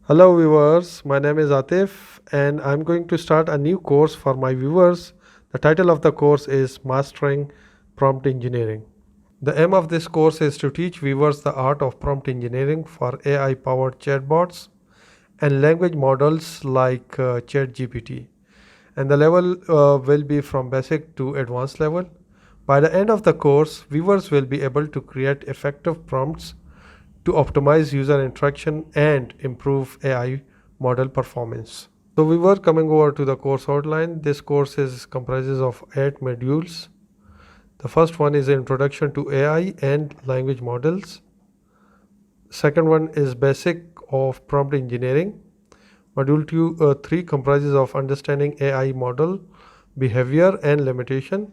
Hello viewers, my name is Atif and I'm going to start a new course for my viewers. The title of the course is Mastering Prompt Engineering. The aim of this course is to teach viewers the art of prompt engineering for AI-powered chatbots and language models like ChatGPT. And the level will be from basic to advanced level. By the end of the course, viewers will be able to create effective prompts to optimize user interaction and improve AI model performance. So we were coming over to the course outline. This course is comprises of 8 modules. The first one is Introduction to AI and Language Models. Second one is Basic of Prompt Engineering. Module 3 comprises of Understanding AI Model, Behavior and Limitation.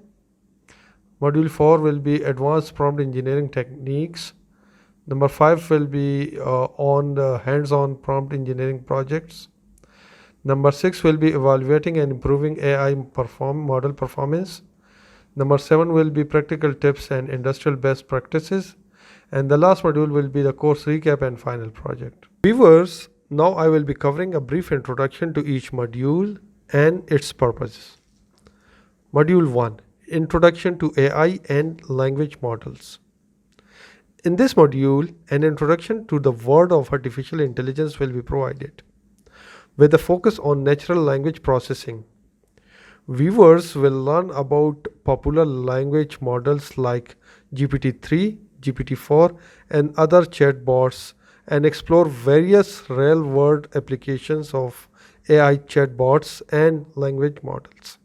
Module 4 will be Advanced Prompt Engineering Techniques. Number 5 will be on hands-on prompt engineering projects. Number 6 will be evaluating and improving AI model performance. Number 7 will be practical tips and industrial best practices. And the last module will be the course recap and final project. Viewers, now I will be covering a brief introduction to each module and its purposes. Module 1, Introduction to AI and Language Models. In this module, an introduction to the world of artificial intelligence will be provided, with a focus on natural language processing. Viewers will learn about popular language models like GPT-3, GPT-4, and other chatbots and explore various real-world applications of AI chatbots and language models,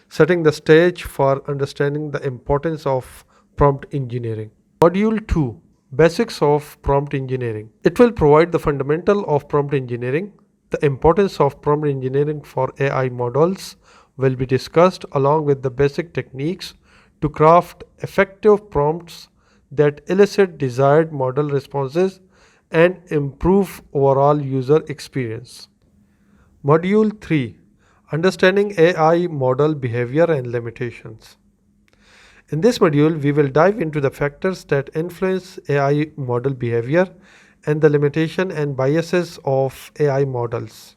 setting the stage for understanding the importance of prompt engineering. Module 2, Basics of Prompt Engineering. It will provide the fundamental of prompt engineering. The importance of prompt engineering for AI models will be discussed along with the basic techniques to craft effective prompts that elicit desired model responses and improve overall user experience. Module 3, Understanding AI Model Behavior and Limitations. In this module, we will dive into the factors that influence AI model behavior and the limitation and biases of AI models.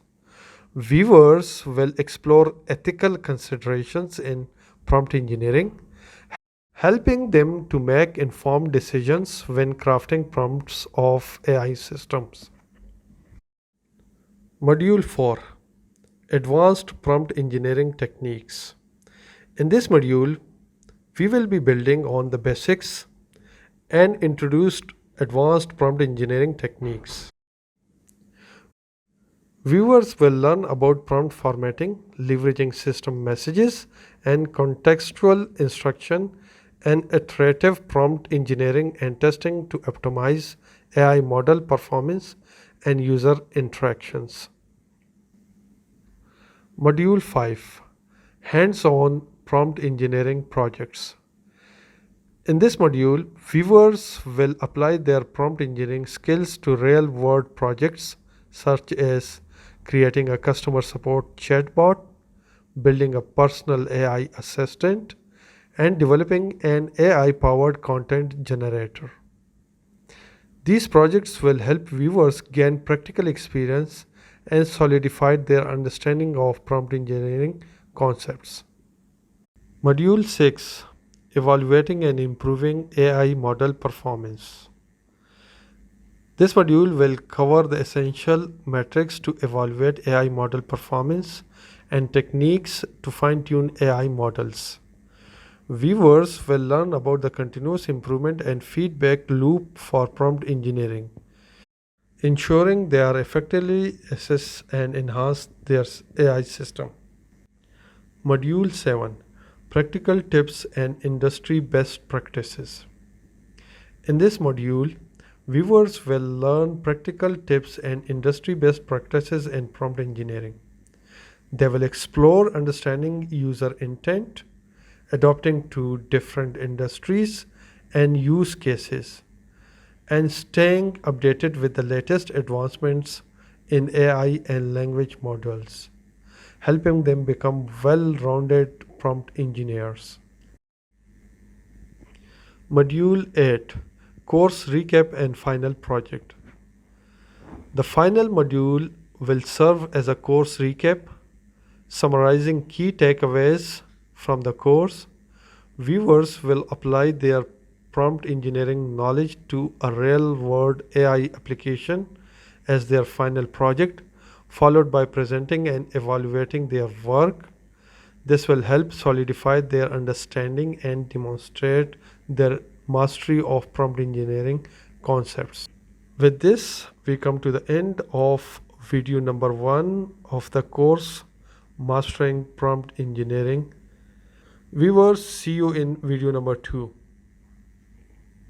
Viewers will explore ethical considerations in prompt engineering, helping them to make informed decisions when crafting prompts of AI systems. Module 4, Advanced Prompt Engineering Techniques. In this module, we will be building on the basics and introduced advanced prompt engineering techniques. Viewers will learn about prompt formatting, leveraging system messages and contextual instruction, and iterative prompt engineering and testing to optimize AI model performance and user interactions. Module 5, Hands-on Prompt Engineering Projects. In this module, viewers will apply their prompt engineering skills to real-world projects such as creating a customer support chatbot, building a personal AI assistant, and developing an AI-powered content generator. These projects will help viewers gain practical experience and solidify their understanding of prompt engineering concepts. Module 6, Evaluating and Improving AI Model Performance. This module will cover the essential metrics to evaluate AI model performance and techniques to fine-tune AI models. Viewers will learn about the continuous improvement and feedback loop for prompt engineering, ensuring they are effectively assess and enhance their AI system. Module 7, Practical Tips and Industry Best Practices. In this module, viewers will learn practical tips and industry best practices in prompt engineering. They will explore understanding user intent, adapting to different industries and use cases, and staying updated with the latest advancements in AI and language models, helping them become well-rounded prompt engineers. Module 8, Course Recap and Final Project. The final module will serve as a course recap, summarizing key takeaways from the course. Viewers will apply their prompt engineering knowledge to a real world AI application as their final project, followed by presenting and evaluating their work. This will help solidify their understanding and demonstrate their mastery of prompt engineering concepts. With this, we come to the end of video number 1 of the course Mastering Prompt Engineering. Viewers, see you in video number 2.